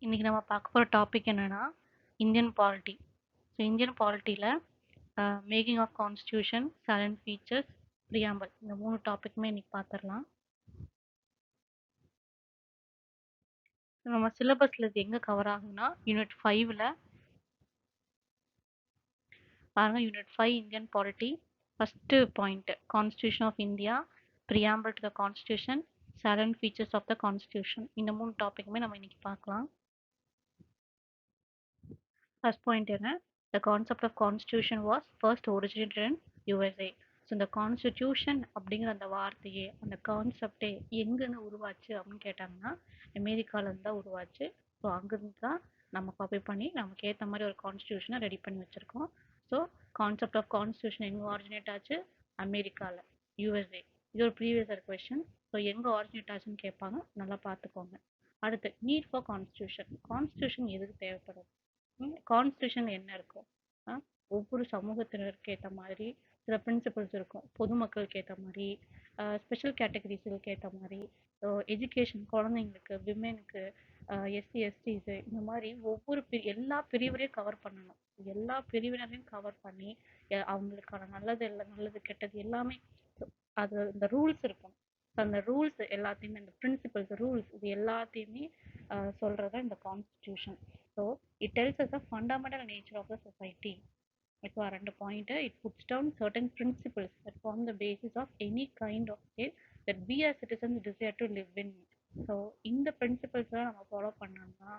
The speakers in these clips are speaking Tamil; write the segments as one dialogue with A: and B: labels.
A: இன்னைக்கு நம்ம பார்க்க போகிற டாபிக் என்னன்னா இந்தியன் பாலிட்டி. ஸோ இந்தியன் பாலிட்டியில் making of constitution, salient features, preamble இந்த 3 டாபிக்குமே இன்னைக்கு பார்த்துடலாம். நம்ம சிலபஸில் இது எங்கே கவர் ஆகும்னா யூனிட் 5ல் பாருங்க. Unit 5 Indian polity, first point constitution of India, preamble to the constitution, salient features of the constitution, இந்த 3 டாபிக்குமே நம்ம இன்னைக்கு பார்க்கலாம். First point என்ன, the concept of constitution was first originated in USA. So இந்த கான்ஸ்டிடியூஷன் அப்படிங்கிற அந்த வார்த்தையே, அந்த கான்செப்டே எங்கேருந்து உருவாச்சு அப்படின்னு கேட்டாங்கன்னா அமெரிக்காவிலேருந்து தான் உருவாச்சு. ஸோ அங்கேருந்து தான் நம்ம காப்பி பண்ணி நமக்கு ஏற்ற மாதிரி ஒரு கான்ஸ்டியூஷனை ரெடி பண்ணி வச்சுருக்கோம். ஸோ கான்செப்ட் ஆஃப் கான்ஸ்டியூஷன் எங்கே ஆரிஜினேட் ஆச்சு? அமெரிக்காவில், யூஎஸ்ஏ. இது ஒரு ப்ரீவியஸ் இயர் கொஸ்டின். ஸோ எங்கே ஆரிஜினேட் ஆச்சுன்னு கேட்பாங்க, நல்லா பார்த்துக்கோங்க. அடுத்து நீட் ஃபார் கான்ஸ்டியூஷன். கான்ஸ்டியூஷன் எதுக்கு தேவைப்படுது? கான்ஸ்டியூஷன் என்ன இருக்கும்? ஒவ்வொரு சமூகத்தினருக்கு ஏற்ற மாதிரி சில பிரின்சிபல்ஸ் இருக்கும். பொதுமக்களுக்கு ஏற்ற மாதிரி, ஸ்பெஷல் கேட்டகரிஸுக்கு ஏற்ற மாதிரி, எஜுகேஷன் குழந்தைங்களுக்கு, விமெனுக்கு, எஸ்சி எஸ்டிஸு, இந்த மாதிரி ஒவ்வொரு எல்லா பிரிவினையும் கவர் பண்ணணும். எல்லா பிரிவினரையும் கவர் பண்ணி அவங்களுக்கான நல்லது நல்லது கெட்டது எல்லாமே அது இந்த ரூல்ஸ் இருக்கும். அந்த ரூல்ஸ் எல்லாத்தையுமே, இந்த பிரின்சிபல்ஸ், ரூல்ஸ், இது எல்லாத்தையுமே சொல்றது இந்த constitution. So it tells us the fundamental nature of the society. இப்போ 2 point. It puts down certain principles that form the basis of any kind of state that we as citizens desire to live in. So இந்த பிரின்சிபல்ஸ்லாம் நம்ம ஃபாலோ பண்ணோம்னா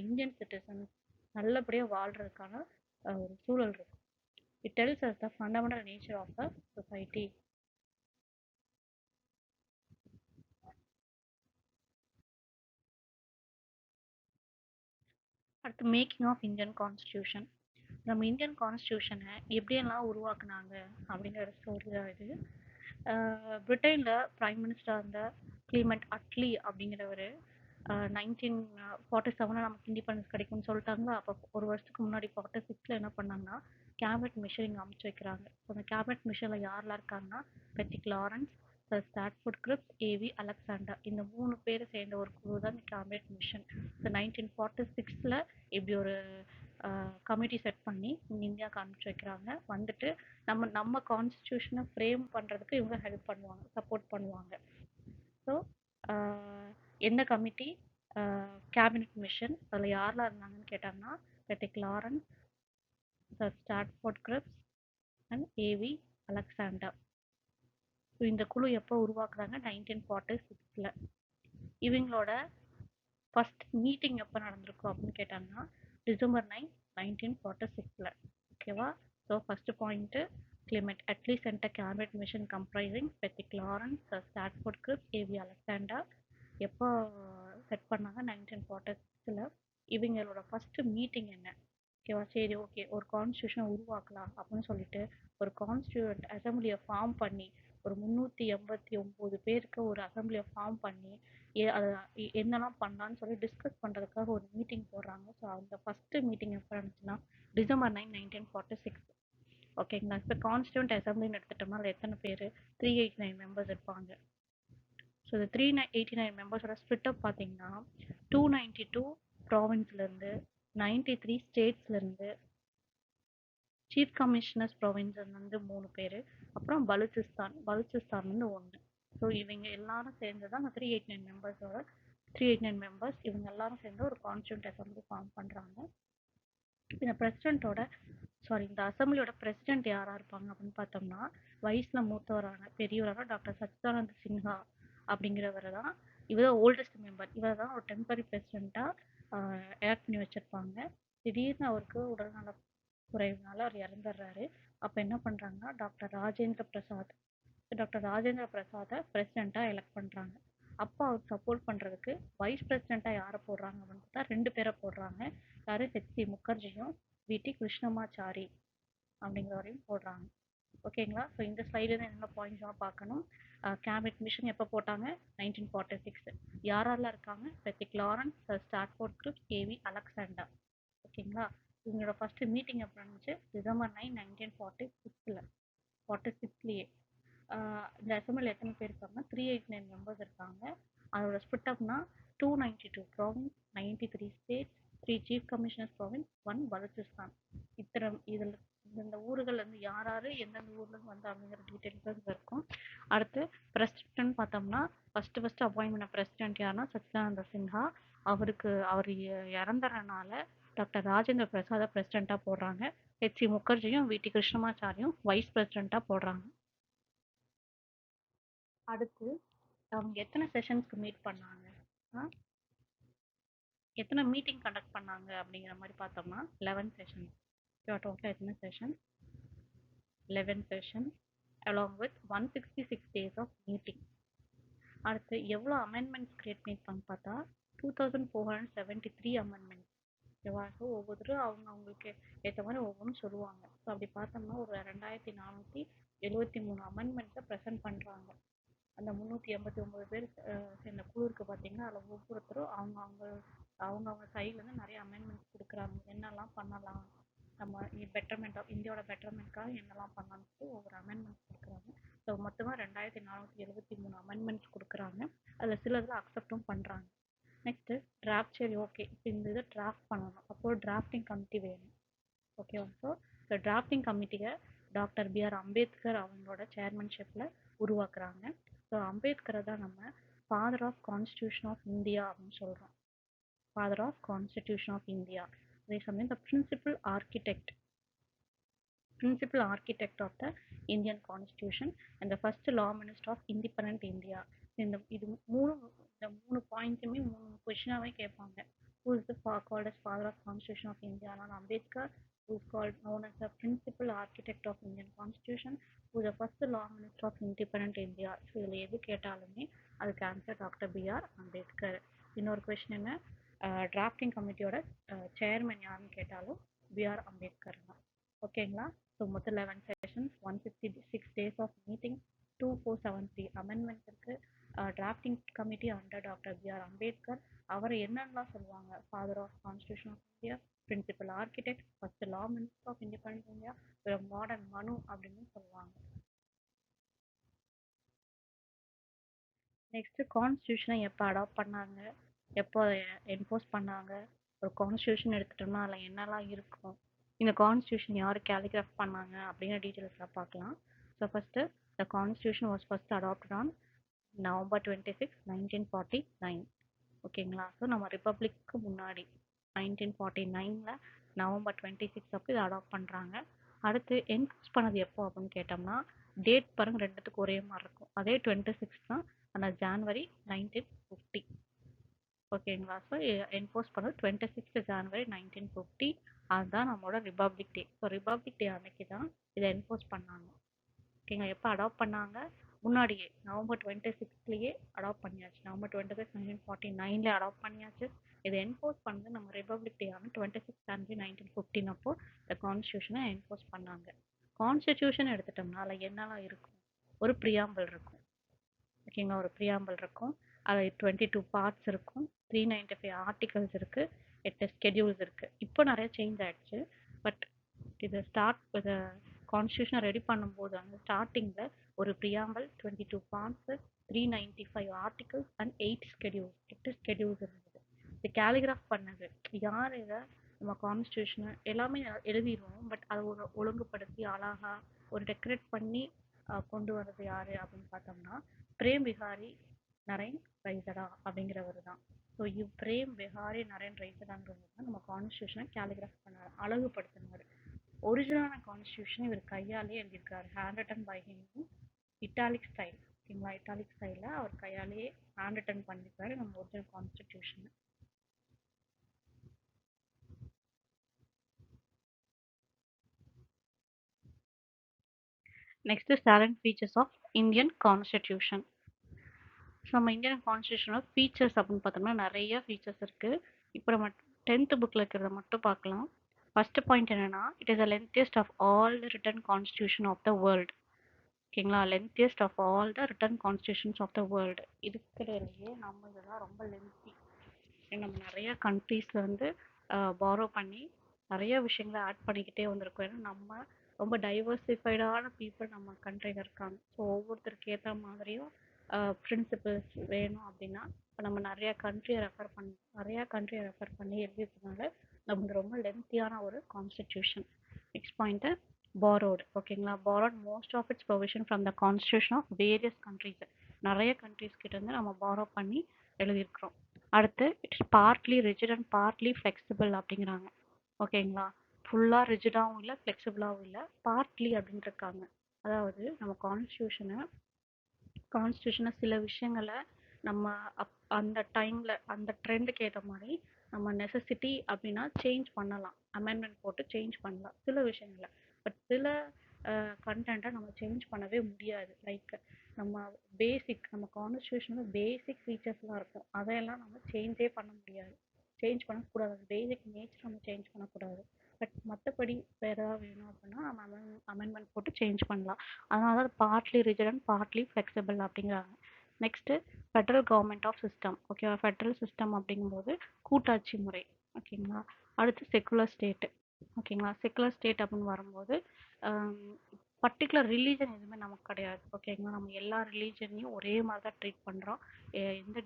A: இந்தியன் சிட்டிசன்ஸ் நல்லபடியாக வாழ்றதுக்கான ஒரு சூழல் இருக்கும். It tells us the fundamental nature of the society. அடுத்து மேக்கிங் ஆஃப் இந்தியன் கான்ஸ்டியூஷன். நம்ம இந்தியன் கான்ஸ்டியூஷனை எப்படியெல்லாம் உருவாக்குனாங்க அப்படிங்கிற ஸ்டோரி தான் இது. பிரிட்டனில் பிரைம் மினிஸ்டராக இருந்த கிளீமெண்ட் அட்லி அப்படிங்கிறவர் 1947 நமக்கு இண்டிபெண்டன்ஸ் கிடைக்கும்னு சொல்லிட்டாங்களா. அப்போ ஒரு வருஷத்துக்கு முன்னாடி 46 என்ன பண்ணாங்கன்னா கேபினட் மிஷன் இங்கே அமைச்சு வைக்கிறாங்க. ஸோ அந்த கேபினட் மிஷனில் யாரெல்லாம் இருக்காங்கன்னா Pethick Lawrence, Stafford grips, AV Alexander, இந்த 3 பேர் சேர்ந்த ஒரு குழு தான் இந்த கேபினட் மிஷன். ஸோ 1946 இப்படி ஒரு கமிட்டி செட் பண்ணி இந்தியாவுக்கு அனுப்பிச்சு வைக்கிறாங்க. வந்துட்டு நம்ம கான்ஸ்டியூஷனை ஃப்ரேம் பண்ணுறதுக்கு இவங்க ஹெல்ப் பண்ணுவாங்க, சப்போர்ட் பண்ணுவாங்க. ஸோ எந்த கமிட்டி? Cabinet mission. அதில் யாரெல்லாம் இருந்தாங்கன்னு கேட்டாங்கன்னா Pethick Lawrence, Stafford Cripps and A V Alexander. So இந்த குழு எப்போ உருவாக்குறாங்க? 1946. இவங்களோட ஃபர்ஸ்ட் மீட்டிங் எப்போ நடந்திருக்கும் அப்படின்னு கேட்டாங்கன்னா December 9, 1946. ஓகேவா? So first point, Clement Attlee sent a cabinet mission comprising Petrick Lawrence, Stafford Cripps, A.V. Alexander. எப்போ செட் பண்ணாங்க? 1946. இவங்களோட ஃபர்ஸ்ட் மீட்டிங் என்ன? ஓகேவா? சரி, ஓகே, ஒரு கான்ஸ்டியூஷனை உருவாக்கலாம் அப்படின்னு சொல்லிட்டு ஒரு கான்ஸ்டியூண்ட் அசம்பிளியை ஃபார்ம் பண்ணி ஒரு 389 பேருக்கு ஒரு அசம்பிளியை ஃபார்ம் பண்ணி அதை என்னெல்லாம் பண்ணலான்னு சொல்லி டிஸ்கஸ் பண்ணுறதுக்காக ஒரு மீட்டிங் போடுறாங்க. ஸோ அந்த ஃபஸ்ட்டு மீட்டிங் எப்போ இருந்துச்சுன்னா December 9, 1946. ஓகேங்களா? இப்போ கான்ஸ்டியூண்ட் அசம்பிளின்னு எடுத்துட்டோம்னா அதில் எத்தனை பேர்? 389 மெம்பர்ஸ் இருப்பாங்க. ஸோ இந்த 389 மெம்பர்ஸோட ஸ்பிட் அப் பார்த்தீங்கன்னா 292 ப்ராவின்ஸ்லேருந்து, 93 ஸ்டேட்ஸ்லேருந்து, சீஃப் கமிஷனர்ஸ் ப்ரொவின்ஸ்லேருந்து 3 பேர், அப்புறம் பலுச்சிஸ்தான்லேருந்து 1. ஸோ இவங்க எல்லாரும் சேர்ந்து தான் அந்த 389 மெம்பர்ஸ் இவங்க எல்லாரும் சேர்ந்து ஒரு கான்ஸ்டியூண்ட் அசம்பிளி ஃபார்ம் பண்ணுறாங்க. இந்த பிரசிடென்ட்டோட இந்த அசம்பிளியோட பிரசிடென்ட் யாராக இருப்பாங்க அப்படின்னு பார்த்தோம்னா வயசில் மூத்தவரான பெரியவரான டாக்டர் சச்சிதானந்த சின்ஹா அப்படிங்கிறவர் தான். இவர் தான் ஓல்டஸ்ட் மெம்பர். இவர் தான் ஒரு டெம்பரரி பிரசிடெண்ட்டாக எலக்ட் பண்ணி வச்சுருப்பாங்க. திடீர்னு அவருக்கு உடல்நல குறைவுனால அவர் இறந்துடுறாரு. அப்போ என்ன பண்ணுறாங்கன்னா டாக்டர் ராஜேந்திர பிரசாத்தை பிரசிடெண்ட்டாக எலெக்ட் பண்ணுறாங்க. அப்போ அவருக்கு சப்போர்ட் பண்ணுறதுக்கு வைஸ் பிரசிடெண்ட்டாக யாரை போடுறாங்க அப்படின்னு பார்த்தா 2 பேரை போடுறாங்க. யார்? ஹெச்சி முகர்ஜியும் விடி கிருஷ்ணமாச்சாரி அப்படிங்கிறவரையும் போடுறாங்க. ஓகேங்களா? ஸோ இந்த ஸ்லைடில் என்னென்ன பாயிண்ட்ஸ்லாம் பார்க்கணும். கேபினட் மிஷன் எப்போ போட்டாங்க? 1946. யாரெல்லாம் இருக்காங்க? Pethick Lawrence, Stafford grips, AV Alexander. ஓகேங்களா? இவங்களோட ஃபர்ஸ்ட் மீட்டிங் எப்போ இருந்துச்சு? December 9, 1946. 46லேயே இந்த அசம்பிளியில் எத்தனை பேர் இருக்காங்கன்னா 389 மெம்பர்ஸ் இருக்காங்க. அதோட ஸ்பிட் அப்னா 292 province, 93 states, 3 chief commissioners province, 1 Balochistan. இதில் இந்த ஊர்கள் வந்து யார் யார் எந்தெந்த ஊர்லேருந்து வந்தாங்கிற டீட்டெயில்ஸ் இருக்கும். அடுத்து பிரசிடென்ட் பார்த்தோம்னா ஃபர்ஸ்ட் அப்பாயின்மெண்ட் பிரசிடென்ட் யாருன்னா சச்சிதானந்த சின்ஹா. அவர் இறந்துறனால டாக்டர் ராஜேந்திர பிரசாத பிரசிடென்ட்டாக போடுறாங்க. ஹெச்சி முகர்ஜியும் வி டி கிருஷ்ணமாச்சாரியும் வைஸ் பிரசிடென்ட்டாக போடுறாங்க. அடுத்து அவங்க எத்தனை செஷன்ஸ்க்கு மீட் பண்ணாங்க, எத்தனை மீட்டிங் கண்டக்ட் பண்ணாங்க அப்படிங்கிற மாதிரி பார்த்தோம்னா 11 செஷன்ஸ். டோட்டலாக எத்தனை session? 11 session along with 166 days of meeting. அடுத்து எவ்வளோ அமெண்ட்மெண்ட்ஸ் கிரியேட் பண்ணியிருப்பாங்க பார்த்தா 2473 அமெண்ட்மெண்ட்ஸ். ஸோ ஒவ்வொருத்தரும் அவங்களுக்கு ஏற்ற மாதிரி ஒவ்வொன்றும் சொல்லுவாங்க. ஸோ அப்படி பார்த்தோம்னா ஒரு 2473 அமெண்ட்மெண்ட்ஸை ப்ரெசென்ட் பண்ணுறாங்க. அந்த 389 பேர் சேர்ந்த குழுருக்கு பார்த்தீங்கன்னா அதில் ஒவ்வொருத்தரும் அவங்கவுங்க சைட்லேருந்து நிறைய அமெண்ட்மெண்ட்ஸ் கொடுக்குறாங்க. என்னெல்லாம் பண்ணலாம், நம்ம பெட்டர்மெண்ட் ஆஃப் இந்தியாவோட பெட்டர்மெண்ட்காக என்னெல்லாம் பண்ணலாம்னு ஒவ்வொரு அமெண்ட்மெண்ட்ஸ் கொடுக்குறாங்க. ஸோ மொத்தமாக 2473 அமெண்ட்மெண்ட்ஸ் கொடுக்குறாங்க. அதில் சிலதில் அக்செப்டும் பண்ணுறாங்க. Next draft. சரி, ஓகே, இப்போ இந்த இதை டிராஃப்ட் பண்ணணும். அப்போ டிராஃப்டிங் கமிட்டி வேணும். ஓகேவா? ஸோ இந்த டிராஃப்டிங் கமிட்டியை டாக்டர் பி.ஆர். அம்பேத்கர் அவங்களோட சேர்மன்ஷிப்பில் உருவாக்குறாங்க. ஸோ அம்பேத்கரை தான் நம்ம father of constitution of India அப்படின்னு சொல்கிறோம். Father of constitution of India. அதே சமயம் the principal architect of the Indian constitution and the first law minister of independent India. இந்த மூணு பாயிண்ட்டுமே 3 கொஸ்டினாகவே கேட்பாங்க. Who is the called as father of constitution of India? Ambedkar, who is called known as the principal architect of Indian constitution, who is the first law minister of independent India. So இதில் எது கேட்டாலுமே அதுக்கு ஆன்சர் டாக்டர் பி.ஆர். அம்பேத்கர். இன்னொரு கொஸ்டின் என்ன, டிராஃப்டிங் கமிட்டியோட சேர்மன் யாருன்னு கேட்டாலும் பி.ஆர். அம்பேத்கர் தான். ஓகேங்களா? ஸோ மொத்தம் 11 sessions, 166 days of meeting, 2473 amendments இருக்குது. Drafting committee under doctor B R. Ambedkar. அவர் என்னென்னலாம் சொல்லுவாங்க? Father of constitution of India, principal architect, first law minister of independent India, modern Manu அப்படின்னு சொல்லுவாங்க. நெக்ஸ்ட் கான்ஸ்டியூஷனை எப்போ அடாப்ட் பண்ணாங்க, எப்போ என்ஃபோர்ஸ் பண்ணாங்க, ஒரு கான்ஸ்டியூஷன் எடுத்துட்டோம்னா அதில் என்னெல்லாம் இருக்கும், இந்த கான்ஸ்டியூஷன் யார் கேலிகிராஃப் பண்ணாங்க அப்படிங்கிற டீட்டெயில்ஸ்லாம் பார்க்கலாம். So first the constitution was first adopted on November 26, 1949. ஓகேங்களா? ஸோ நம்ம ரிப்பப்ளிக்கு முன்னாடி 1949 November 26 அப்போ இதை அடாப்ட் பண்ணுறாங்க. அடுத்து என்ஃபோர்ஸ் பண்ணது எப்போ அப்படின்னு கேட்டோம்னா டேட் பாருங்க ரெண்டுத்துக்கு ஒரே மாதிரி இருக்கும். அதே 26 தான், அந்த January 1950. ஓகேங்களா? ஸோ என்ஃபோர்ஸ் பண்ணது 26 January 1950. அதுதான் நம்மளோட ரிப்பப்ளிக் டே. ஸோ ரிப்பப்ளிக் டே அன்னைக்கு தான் இதை என்ஃபோர்ஸ் பண்ணாங்க. ஓகேங்களா? எப்போ அடாப்ட் பண்ணாங்க? முன்னாடியே November 26லேயே அடாப்ட் பண்ணியாச்சு. November 26, 1949 அடாப்ட் பண்ணியாச்சு. இதை என்ஃபோர்ஸ் பண்ணது நம்ம ரிப்பப்ளிக் டே ஆன 26 January 1915 அப்போ இந்த கான்ஸ்டியூஷனை என்ஃபோர்ஸ் பண்ணாங்க. கான்ஸ்டியூஷன் எடுத்துட்டோம்னா அதில் என்னெல்லாம் இருக்கும்? ஒரு ப்ரியாம்பிள் இருக்கும். ஓகேங்களா? ஒரு ப்ரியாம்பிள் இருக்கும். அதில் 22 பார்ட்ஸ் இருக்கும், 395 ஆர்டிகல்ஸ் இருக்குது, 8 ஸ்கெடியூல்ஸ் இருக்குது. இப்போ நிறைய சேஞ்ச் ஆகிடுச்சு. பட் இது கான்ஸ்டியூஷனை ரெடி பண்ணும்போது அந்த ஸ்டார்டிங்கில் ஒரு preamble, 22 parts, 395 articles and 8 schedules இருந்தது. இது கேலிகிராஃப் பண்ணது யார்? இதை நம்ம கான்ஸ்டியூஷனை எல்லாமே எழுதிடுவோம், பட் அதை ஒரு ஒழுங்குபடுத்தி அழகாக ஒரு டெக்கரேட் பண்ணி கொண்டு வர்றது யார் அப்படின்னு பார்த்தோம்னா பிரேம் பிஹாரி நரேன் ரைசடா அப்படிங்கிறவர் தான். ஸோ பிரேம் பிஹாரி நரேன் ரைசடாங்கிறவர் தான் நம்ம கான்ஸ்டியூஷனை கேலிகிராஃப் பண்ணார், அழகுபடுத்தினார். ஒரிஜினலான கான்ஸ்டியூஷன் இவர் கையாலே எழுதியிருக்காரு, hand written by him, italic style. ஓகேங்களா? இட்டாலிக் ஸ்டைலில் அவர் கையாலேயே ஹேண்ட் ரிட்டன் பண்ணியிருக்காரு நம்ம original constitution. Next salient features of Indian constitution. So நம்ம இந்தியன் கான்ஸ்டியூஷனோட ஃபீச்சர்ஸ் அப்படின்னு பார்த்தோம்னா நிறைய ஃபீச்சர்ஸ் இருக்குது. இப்போ நம்ம 10th புக்கில் இருக்கிறத மட்டும் பார்க்கலாம். ஃபர்ஸ்ட் பாயிண்ட் என்னன்னா, it is the lengthiest of all the written constitution of the world. ஓகேங்களா? Lengthiest of all the written constitutions of the world. இருக்கிறதுலையே நம்ம இதெல்லாம் ரொம்ப லென்த்தி. நம்ம நிறைய கண்ட்ரீஸ்லேருந்து பாரோ பண்ணி நிறைய விஷயங்களை ஆட் பண்ணிக்கிட்டே வந்திருக்கோம். ஏன்னா நம்ம ரொம்ப டைவர்சிஃபைடான பீப்புள் நம்ம கண்ட்ரியில் இருக்காங்க. ஸோ ஒவ்வொருத்தருக்கு ஏற்ற மாதிரியும் பிரின்சிபல்ஸ் வேணும் அப்படின்னா இப்போ நம்ம நிறையா கண்ட்ரியை ரெஃபர் பண்ணி எழுதிக்கிறதுனால நமக்கு ரொம்ப லென்த்தியான ஒரு கான்ஸ்டிடியூஷன். Next point borrowed. ஓகேங்களா, borrowed most of its provision from the constitution of various countries. நிறைய கண்ட்ரிஸ் கிட்ட இருந்து நம்ம borrow பண்ணி எழுதியிருக்கிறோம். அடுத்து it's partly rigid and partly flexible அப்படிங்கிறாங்க. ஓகேங்களா, ஃபுல்லாக ரிஜிடாகவும் இல்லை ஃப்ளெக்சிபிளாகவும் இல்லை, பார்ட்லி அப்படின்னு இருக்காங்க. அதாவது நம்ம கான்ஸ்டியூஷனை சில விஷயங்களை நம்ம அந்த டைமில் அந்த ட்ரெண்டுக்கு ஏற்ற மாதிரி நம்ம நெசசிட்டி அப்படின்னா சேஞ்ச் பண்ணலாம், அமெண்ட்மெண்ட் போட்டு சேஞ்ச் பண்ணலாம் சில விஷயங்களை. பட் சில கண்டென்ட்டை நம்ம சேஞ்ச் பண்ணவே முடியாது. லைக் நம்ம கான்ஸ்டியூஷனில் பேசிக் ஃபீச்சர்ஸ்லாம் இருக்கும், அதையெல்லாம் நம்ம சேஞ்சே பண்ண முடியாது, சேஞ்ச் பண்ணக்கூடாது. பேசிக் நேச்சர் நம்ம சேஞ்ச் பண்ணக்கூடாது. பட் மற்றபடி வேறு ஏதாவது வேணும் அப்படின்னா நம்ம அமெண்ட்மெண்ட் போட்டு சேஞ்ச் பண்ணலாம். அதனால தான் partly rigid and partly flexible அப்படிங்கிறாங்க. Next federal government of system. ஓகேவா, ஃபெட்ரல் சிஸ்டம் அப்படிங்கும்போது கூட்டாட்சி முறை. ஓகேங்களா, அடுத்து செக்குலர் ஸ்டேட்டு. ஓகேங்களா, செக்குலர் ஸ்டேட் அப்படின்னு வரும்போது பர்டிகுலர் ரிலீஜன் எதுவுமே நமக்கு கிடையாது. ஓகேங்களா, நம்ம எல்லா ரிலீஜனையும் ஒரே மாதிரி தான் ட்ரீட் பண்ணுறோம். எந்த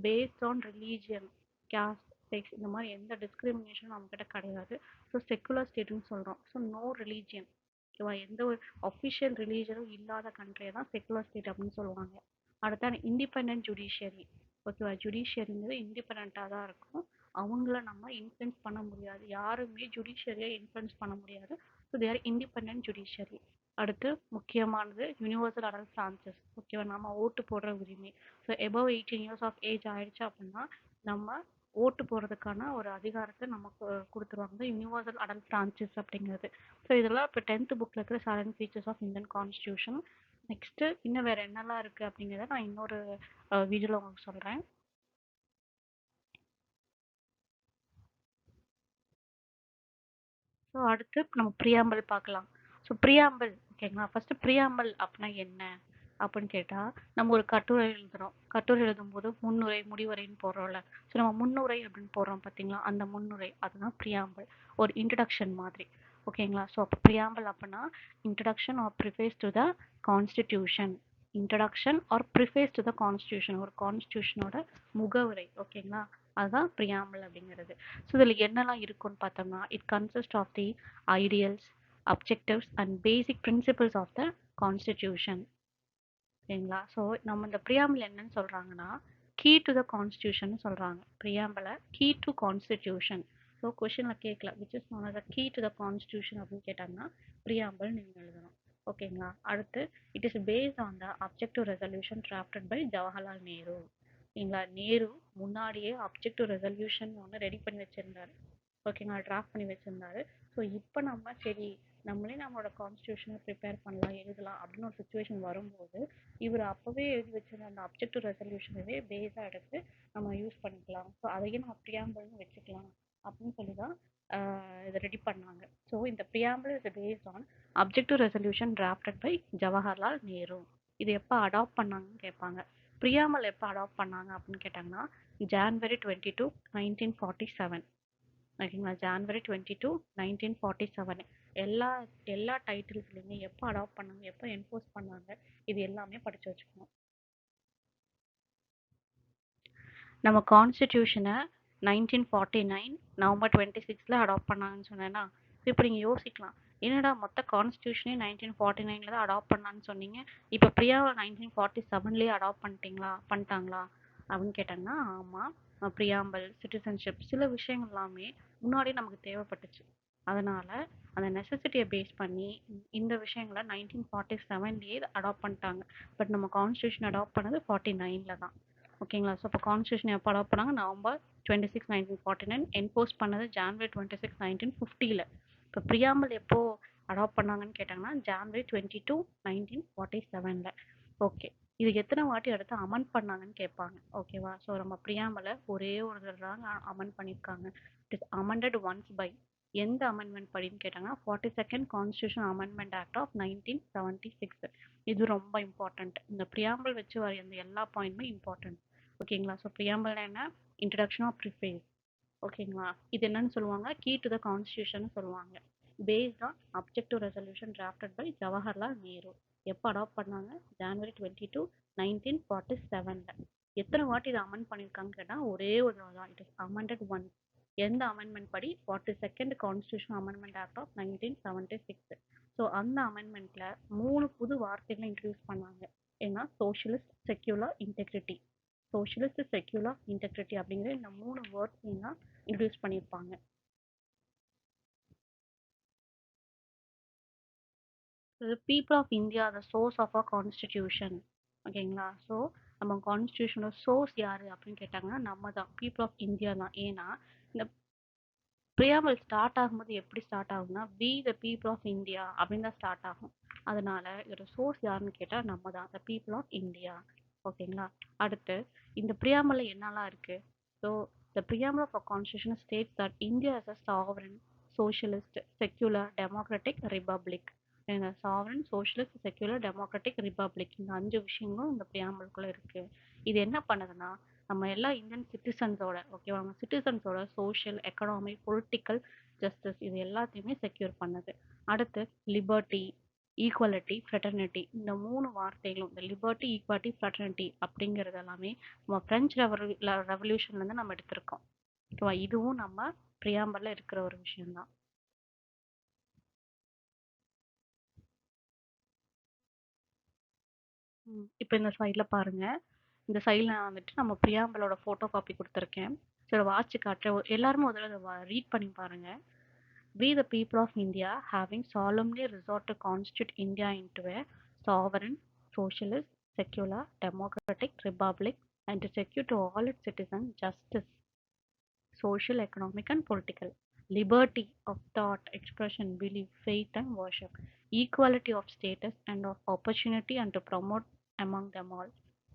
A: based on religion, caste, sex, இந்த மாதிரி எந்த டிஸ்கிரிமினேஷனும் நம்மக்கிட்ட கிடையாது. ஸோ செக்குலர் ஸ்டேட்டுன்னு சொல்கிறோம். So no religion. ஓகேவா, எந்த ஒரு அஃபிஷியல் ரிலீஜனும் இல்லாத கண்ட்ரியை தான் செக்குலர் ஸ்டேட் அப்படின்னு சொல்லுவாங்க. அடுத்த இண்டிபெண்ட் ஜுடிஷியரி. ஓகேவா, ஜுடிஷியரிங்கிறது இண்டிபெண்ட்டாக தான் இருக்கும், அவங்கள நம்ம இன்ஃப்ளூயன்ஸ் பண்ண முடியாது, யாருமே ஜுடிஷியரியை இன்ஃப்ளூயன்ஸ் பண்ண முடியாது. ஸோ தேர் இண்டிபெண்ட் ஜுடிஷியரி. அடுத்து முக்கியமானது யூனிவர்சல் அடல்ட் ஃப்ரான்ச்சைஸ். ஓகேவா, நம்ம ஓட்டு போடுற உரிமை. So above 18 years of age ஆயிடுச்சு அப்படின்னா நம்ம ஓட்டு போடுறதுக்கான ஒரு அதிகாரத்தை நமக்கு கொடுத்துருவாங்க, யூனிவர்சல் அடல்ட் ஃப்ரான்ச்சைஸ் அப்படிங்கிறது. ஸோ இதெல்லாம் இப்போ 10th புக்கில் இருக்கிற salient features of Indian constitution. Next இன்னும் வேறு என்னெல்லாம் இருக்குது அப்படிங்கிறத நான் இன்னொரு வீடியோவில் உங்களுக்கு சொல்கிறேன். ஸோ அடுத்து நம்ம ப்ரியாம்பிள் பார்க்கலாம். ஸோ ப்ரியாம்பிள், ஓகேங்களா, ஃபஸ்ட்டு ப்ரியாம்பிள் அப்படின்னா என்ன அப்படின்னு கேட்டால், நம்ம ஒரு கட்டுரை எழுதுகிறோம், கட்டுரை எழுதும்போது முன்னுரை முடிவுரைன்னு போடுறோம்ல. ஸோ நம்ம முன்னுரை அப்படின்னு போடுறோம் பார்த்தீங்களா, அந்த முன்னுரை அதுதான் ப்ரியாம்பிள், ஒரு இன்ட்ரடக்ஷன் மாதிரி. ஓகேங்களா, ஸோ அப்போ ப்ரியாம்பிள் அப்படின்னா introduction or preface to the constitution. Introduction or preface to the constitution, ஒரு கான்ஸ்டியூஷனோட முகவுரை. ஓகேங்களா, அதுதான் ப்ரியாம்பிள் அப்படிங்கிறது. ஸோ இதில் என்னெல்லாம் இருக்குன்னு பார்த்தோம்னா, it consist of the ideals, objectives and basic principles of the constitution. சரிங்களா, ஸோ நம்ம இந்த ப்ரியாம்பிள் என்னன்னு சொல்கிறாங்கன்னா கீ டு த கான்ஸ்டியூஷன் சொல்கிறாங்க. ப்ரியாம்பிளை கீ டு கான்ஸ்டிடியூஷன். ஸோ கொஷனில் கேட்கல which is known as key to the constitution அப்படின்னு கேட்டாங்கன்னா ப்ரியாம்பிள் நீங்கள் எழுதணும். ஓகேங்களா, அடுத்து it is based on the objective resolution drafted by Jawaharlal Nehru. சரிங்களா, நேரு முன்னாடியே அப்ஜெக்டிவ் ரெசல்யூஷன் ஒன்று ரெடி பண்ணி வச்சுருந்தாரு. ஓகேங்களா, டிராஃப்ட் பண்ணி வச்சுருந்தாரு. ஸோ இப்போ நம்ம சரி நம்மளே நம்மளோட கான்ஸ்டியூஷனை ப்ரிப்பேர் பண்ணலாம், எழுதலாம் அப்படின்னு ஒரு சுச்சுவேஷன் வரும்போது இவர் அப்போவே எழுதி வச்சிருந்த அந்த அப்ஜெக்டிவ் ரெசல்யூஷனவே பேஸாக எடுத்து நம்ம யூஸ் பண்ணிக்கலாம். ஸோ அதையும் நம்ம ப்ரியாம்பிள்னு வச்சுக்கலாம் அப்படின்னு சொல்லி தான் இதை ரெடி பண்ணாங்க. ஸோ இந்த preamble is based on objective resolution drafted by Jawaharlal Nehru. இது எப்போ அடாப்ட் பண்ணாங்கன்னு கேட்பாங்க. ப்ரியாம்பிள் எப்போ அடாப்ட் பண்ணாங்க அப்படின்னு கேட்டாங்கன்னா ஜான்வரி 22, 1947. ஓகேங்களா, ஜான்வரி 22, 1947. எல்லா எல்லா டைட்டில்ஸ்லையுமே எப்போ அடாப்ட் பண்ணாங்க, எப்போ என்ஃபோர்ஸ் பண்ணாங்க, இது எல்லாமே படித்து வச்சுக்கணும். நம்ம கான்ஸ்டிடியூஷனை 1949 நவம்பர் 26 அடாப்ட் பண்ணாங்கன்னு சொன்னேன்னா, இப்போ நீங்கள் யோசிக்கலாம், என்னடா மொத்த கான்ஸ்டியூஷனே 1949 தான் அடாப்ட் பண்ணான்னு சொன்னீங்க, இப்போ ப்ரியாம்பிள் 1947 அடாப்ட் பண்ணிட்டாங்களா அப்படின்னு கேட்டாங்கன்னா ஆமாம், ப்ரியாம்பிள், சிட்டிசன்ஷிப், சில விஷயங்கள் எல்லாமே முன்னாடியே நமக்கு தேவைப்பட்டுச்சு. அதனால் அந்த நெசசிட்டியை பேஸ் பண்ணி இந்த விஷயங்களை 1947 அடாப்ட் பண்ணிட்டாங்க. பட் நம்ம கான்ஸ்டியூஷன் அடாப்ட் பண்ணது 49 தான். ஓகேங்களா, ஸோ இப்போ கான்ஸ்டியூஷன் எப்போ அடாப்ட் பண்ணாங்க, நவம்பர் 26, 1949. என்ஃபோர்ஸ் பண்ணது ஜான்வரி 26, 1950. இப்போ ப்ரியாம்பிள் எப்போ அடாப்ட் பண்ணாங்கன்னு கேட்டாங்கன்னா ஜான்வரி 22, 1947. ஓகே, இது எத்தனை வாட்டி அடுத்து அமெண்ட் பண்ணாங்கன்னு கேட்பாங்க. ஓகேவா, ஸோ நம்ம ப்ரியாம்பிளை ஒரே ஒரு தடவை தான் அமெண்ட் பண்ணியிருக்காங்க. It is amended once by எந்த அமெண்ட்மெண்ட் படின்னு கேட்டாங்கன்னா 42nd constitution amendment act of 1976. இது ரொம்ப இம்பார்ட்டண்ட். இந்த ப்ரியாம்பிள் வச்சு வர இந்த எல்லா பாயிண்ட்டுமே இம்பார்ட்டன்ட். ஓகேங்களா, ஸோ ப்ரியாம்பிள் என்ன, இன்ட்ரடக்ஷன் ஆஃப் ப்ரிஃபேஸ். ஓகேங்களா, இது என்னன்னு சொல்லுவாங்க, கீ டு த கான்ஸ்டியூஷன் சொல்லுவாங்க. Based on objective resolution drafted by Jawaharlal Nehru. எப்போ அடாப்ட் பண்ணாங்க, ஜான்வரி 22, 1947ல. எத்தனை வாட்டி இதை அமெண்ட் பண்ணியிருக்காங்கன்னு கேட்டா ஒரே ஒரு தடவை தான். It is amended one. எந்த அமெண்ட்மெண்ட் படி? 42nd constitution amendment act of 1976. So அந்த அமெண்ட்மெண்ட்ல 3 புது வார்த்தைகளை இன்ட்ரடியூஸ் பண்ணாங்க. ஏன்னா socialist, secular, integrity. Socialist, secular, integrity அப்படிங்கிற இந்த 3 வேர்ட்ஸையும் தான் இன்ட்ரடியூஸ் பண்ணியிருப்பாங்க. People of India the source of a constitution. ஓகேங்களா? ஸோ நம்ம கான்ஸ்டியூஷனோட சோர்ஸ் யாரு அப்படின்னு கேட்டாங்கன்னா நம்ம தான், பீப்புள் ஆஃப் இந்தியா தான். ஏன்னா இந்த ப்ரியாம்பிள் ஸ்டார்ட் ஆகும்போது எப்படி ஸ்டார்ட் ஆகும்னா we the people of India அப்படின்னு தான் ஸ்டார்ட் ஆகும். அதனால இதோட சோர்ஸ் யாருன்னு கேட்டால் நம்ம தான், த பீப்புள் ஆஃப் இந்தியா. ஓகேங்களா? அடுத்து இந்த ப்ரியாம்பிள் என்னெல்லாம் இருக்கு? So the preamble of a constitution states that India is a sovereign, socialist, secular, democratic republic. இந்த sovereign, socialist, secular, democratic republic இந்த 5 விஷயங்களும் இந்த ப்ரியாம்பிள்குள்ள இருக்கு. இது என்ன பண்ணுதுன்னா நம்ம எல்லா இந்தியன் சிட்டிசன்ஸோட, ஓகேவா, நம்ம சிட்டிசன்ஸோட சோஷியல், எக்கனாமிக், பொலிட்டிக்கல் ஜஸ்டிஸ் இது எல்லாத்தையுமே செக்யூர் பண்ணுது. அடுத்து லிபர்ட்டி, ஈக்குவலிட்டி, ஃப்ரெட்டர்னிட்டி இந்த 3 வார்த்தைகளும், இந்த லிபர்ட்டி, ஈக்குவாலிட்டி, ஃப்ரெட்டர்னிட்டி அப்படிங்கிறது எல்லாமே நம்ம பிரெஞ்சு ரெவல்யூஷன்லேருந்து நம்ம எடுத்திருக்கோம். ஓகேவா? இதுவும் நம்ம ப்ரியாம்பல்ல இருக்கிற ஒரு விஷயம்தான். இப்போ இந்த சைடில் பாருங்க. இந்த சைடில் நான் வந்துட்டு நம்ம ப்ரியாம்பலோட ஃபோட்டோ காப்பி கொடுத்துருக்கேன். சரி வாட்சி காட்டுறேன். எல்லாருமே ஒரு தடவை ரீட் பண்ணி பாருங்க. We the people of India, having solemnly resolved to constitute India into a sovereign, socialist, secular, democratic republic, and to secure to all its citizens justice, social, economic, and political, liberty of thought, expression, belief, faith, and worship, equality of status and of opportunity, and to promote among them all,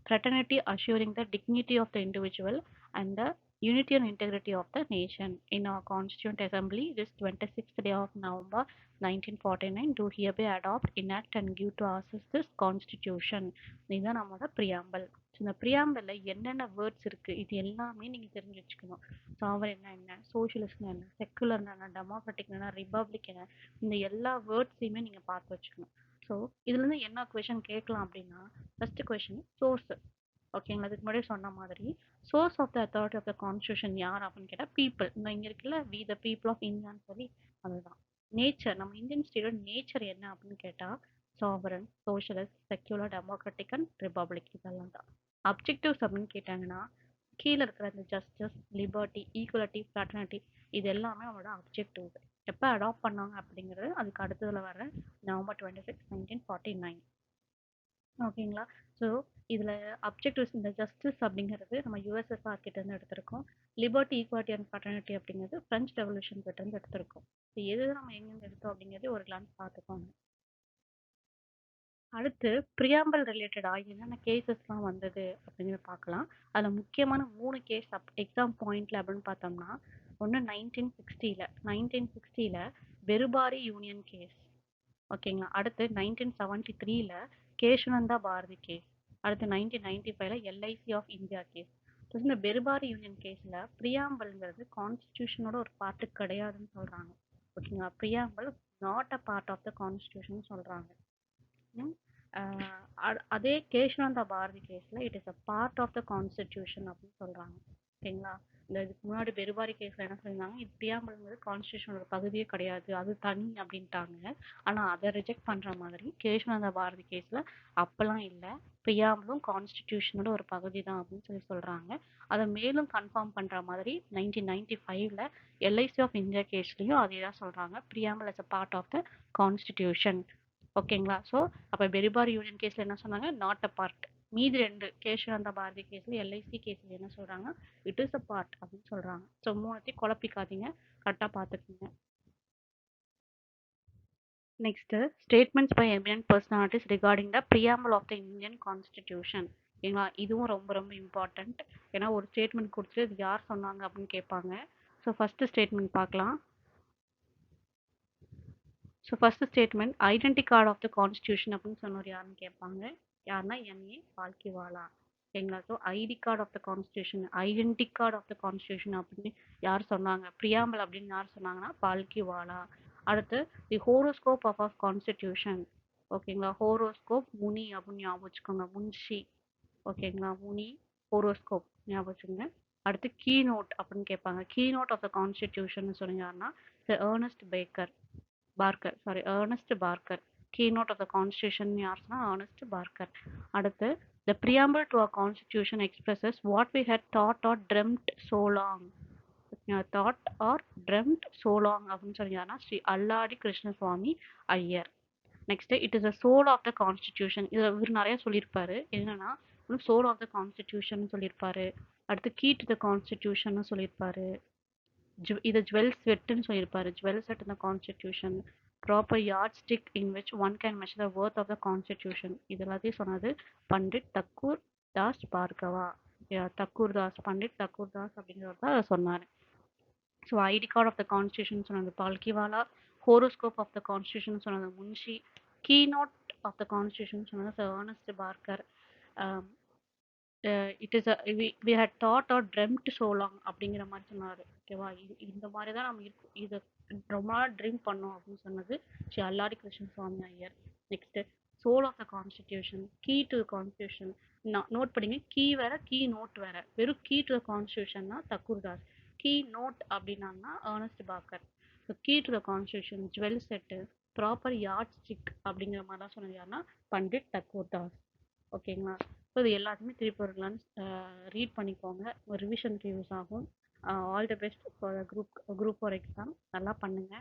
A: fraternity, assuring the dignity of the individual and the unity and integrity of the nation. In our Constituent Assembly, this 26th day of November 1949, do hereby adopt, enact, and give to ourselves this Constitution. இதுதான் நம்மளோட ப்ரியாம்பல். இந்த ப்ரியாம்பல்ல என்னென்ன வேர்ட்ஸ் இருக்கு இது எல்லாமே நீங்க தெரிஞ்சு வச்சுக்கணும். சாவரன்னா என்ன, சோஷியலிஸ்ட்னா என்ன, செக்குலர்னா என்ன, டெமோக்ராட்டிக் என்ன, ரிபப்ளிக் என்ன, இந்த எல்லா வேர்ட்ஸையுமே நீங்க பார்த்து வச்சுக்கணும். ஸோ இதுல இருந்து என்ன கொஸ்டின் கேட்கலாம் அப்படின்னா, ஃபர்ஸ்ட் கொஸ்டின் சோர்ஸ். ஓகேங்களா? அதுக்கு முன்னாடி சொன்ன மாதிரி source of the authority of the constitution யார் அப்படின்னு கேட்டால் பீப்புள். இங்கே இருக்குல்ல வி த பீப்புள் ஆஃப் இந்தியான்னு சொல்லி அதுதான். நேச்சர், நம்ம இந்தியன் ஸ்டேட்டோட நேச்சர் என்ன அப்படின்னு கேட்டால் sovereign, socialist, secular, democratic and republic இதெல்லாம் தான். அப்ஜெக்டிவ்ஸ் அப்படின்னு கேட்டாங்கன்னா கீழே இருக்கிற அந்த ஜஸ்டிஸ், லிபர்ட்டி, ஈக்குவலிட்டி, ஃப்ராட்டர்னிட்டி இது எல்லாமே அவங்களோட அப்ஜெக்டிவ்ஸ். எப்போ அடாப்ட் பண்ணாங்க அப்படிங்கிறது அதுக்கு அடுத்ததுல வர நவம்பர் 26, 1949. ஓகேங்களா? ஸோ இதில் அப்ஜெக்டிவ்ஸ் இந்த ஜஸ்டிஸ் அப்படிங்கிறது நம்ம யூஎஸ்எஸ்ஆர் கிட்டேருந்து எடுத்திருக்கோம். லிபர்ட்டி, ஈக்குவாலிட்டி அண்ட் ஃப்ராட்டர்னிட்டி அப்படிங்கிறது ஃப்ரெஞ்ச் ரெவல்யூஷன் கிட்டேருந்து எடுத்திருக்கோம். ஸோ எது நம்ம எங்கேருந்து எடுத்தோம் அப்படிங்கிறது ஒரு கிளான்ஸ் பார்த்துக்கோங்க. அடுத்து ப்ரியாம்பல் ரிலேட்டடா என்னென்ன கேசஸ்லாம் வந்தது அப்படின்னு பார்க்கலாம். அதில் முக்கியமான 3 கேஸ் எக்ஸாம் பாயிண்ட்ல அப்படின்னு பார்த்தோம்னா, ஒன்று 1960ல பெருபாரி யூனியன் கேஸ். ஓகேங்களா? அடுத்து 1973ல கேஷ்வந்தா பாரதி கேஸ். அடுத்து 1995ல எல்ஐசி ஆஃப் இந்தியா கேஸ். இந்த பெருபாரி யூனியன் கேஸ்ல ப்ரியாம்பல்ங்கிறது கான்ஸ்டியூஷனோட ஒரு பார்ட்டு கிடையாதுன்னு சொல்றாங்க. ஓகேங்களா? Preamble not a part of the constitution சொல்றாங்க. அதே கேஷ்வந்தா பாரதி கேஸ்ல it is a part of the constitution அப்படின்னு சொல்றாங்க. ஓகேங்களா? இந்த இதுக்கு முன்னாடி பெருபாரி கேஸ்ல என்ன சொல்லியிருந்தாங்க, இது பிரியாம்பல்ங்கிறது கான்ஸ்டியூஷனோட பகுதியே கிடையாது, அது தனி அப்படின்ட்டாங்க. ஆனா அதை ரிஜெக்ட் பண்ற மாதிரி கேஷ்வந்தா பாரதி கேஸ்ல அப்பெல்லாம் இல்லை, பிரியாம்பலும் கான்ஸ்டிடியூஷனோட ஒரு பகுதி தான் அப்படின்னு சொல்றாங்க. அதை மேலும் கன்ஃபார்ம் பண்ற மாதிரி 1995ல எல்ஐசி ஆஃப் இந்தியா கேஸ்லயும் அதே தான் சொல்றாங்க, preamble is a part of the constitution. ஓகேங்களா? ஸோ அப்போ பெரிபார் யூனியன் கேஸில் என்ன சொன்னாங்க, நாட் அ பார்ட். மீதி 2 கேஷ்வந்தா பாரதி கேஸில் எல்ஐசி கேஸில் என்ன சொல்கிறாங்க, இட் இஸ் அ பார்ட் அப்படின்னு சொல்கிறாங்க. ஸோ 3த்தையும் குழப்பிக்காதீங்க, கரெக்டாக பார்த்துக்குங்க. Next statements by eminent personalities regarding the preamble of the Indian constitution. ஓகேங்களா? இதுவும் ரொம்ப ரொம்ப இம்பார்ட்டண்ட். ஏன்னா ஒரு ஸ்டேட்மெண்ட் கொடுத்துட்டு இது யார் சொன்னாங்க அப்படின்னு கேட்பாங்க. ஸோ ஃபர்ஸ்ட் ஸ்டேட்மெண்ட் பார்க்கலாம். So first statement identity card of the constitution அப்படின்னு சொன்னவர் யாருன்னு கேட்பாங்க. யாருன்னா என்ஏ பால்கிவாலா. ஓகேங்களா? So ID card of the constitution, identity card of the constitution அப்படின்னு யார் சொன்னாங்க, பிரியாம்பல் அப்படின்னு யார் சொன்னாங்கன்னா பால்கிவாலா. அடுத்து தி ஹோரோஸ்கோப் ஆஃப் கான்ஸ்டியூஷன். ஓகேங்களா? ஹோரோஸ்கோப் முனி அப்படின்னு ஞாபகம் வச்சுக்கோங்க, முன்ஷி. ஓகேங்களா? முனி, ஹோரோஸ்கோப் ஞாபகம் வச்சுக்கங்க. அடுத்து கீ நோட் அப்படின்னு கேட்பாங்க. Key note of the constitution சொன்னீங்க யாருன்னா Ernest Baker Parker sorry Ernest Parker. Key note of the constitution யாருன்னா ஏர்னஸ்ட் பார்க்கர். அடுத்து the preamble to our constitution expresses what we had thought or dreamt so long. thought or dreamt so long அப்படின்னு சொன்னீங்கன்னா Shri Alladi Krishnaswamy Iyer. Next it is a soul of the constitution. இதில் இவர் நிறைய சொல்லியிருப்பாரு. என்னன்னா சோல் ஆஃப் த கான்ஸ்டிடியூஷன் சொல்லியிருப்பாரு. அடுத்து கீ டு த கான்ஸ்டிடியூஷன் சொல்லியிருப்பாரு. இதை ஜுவல் செட்டுன்னு சொல்லியிருப்பாரு. ஜுவல் செட் இந்த constitution proper yard stick in which one can measure the worth of the constitution. இது எல்லாத்தையும் சொன்னது பண்டிட் தக்கூர் தாஸ் பார்கவா. தக்கூர் தாஸ், பண்டிட் தக்கூர் தாஸ் அப்படிங்கிறவர் தான் அதை சொன்னார். So ID card of the constitution சொன்னது Palkhivala. Horoscope of the constitution சொன்னது Munshi. Key note of the constitution சொன்னது Ernest Barker. It is we had thought or dreamt so long அப்படிங்கிற மாதிரி சொன்னார். ஓகேவா? இந்த மாதிரி தான் நம்ம இருக்கும் இதை ரொம்ப நாள் ட்ரீம் பண்ணோம் அப்படின்னு சொன்னது Shri Alladi Krishnaswami Iyer. Next soul of the constitution, key to constitution. Note பண்ணிங்க, கீ வேற கீ நோட் வேற. வெறும் கீ டு த கான்ஸ்டியூஷன்னா தக்கூர் தாஸ், கீ நோட் அப்படின்னாங்கன்னா Ernest Barker. So key to the constitution, jewel set, proper yard stick அப்படிங்கிற மாதிரிலாம் சொன்னது யாருன்னா பண்டிட் தக்கூர் தாஸ். ஓகேங்களா? ஸோ இது எல்லாத்தையுமே திருப்பி ஒரு glance ரீட் பண்ணிக்கோங்க. ஒரு ரிவிஷனுக்கு யூஸ் ஆகும். All the best for group for exam. நல்லா பண்ணுங்க.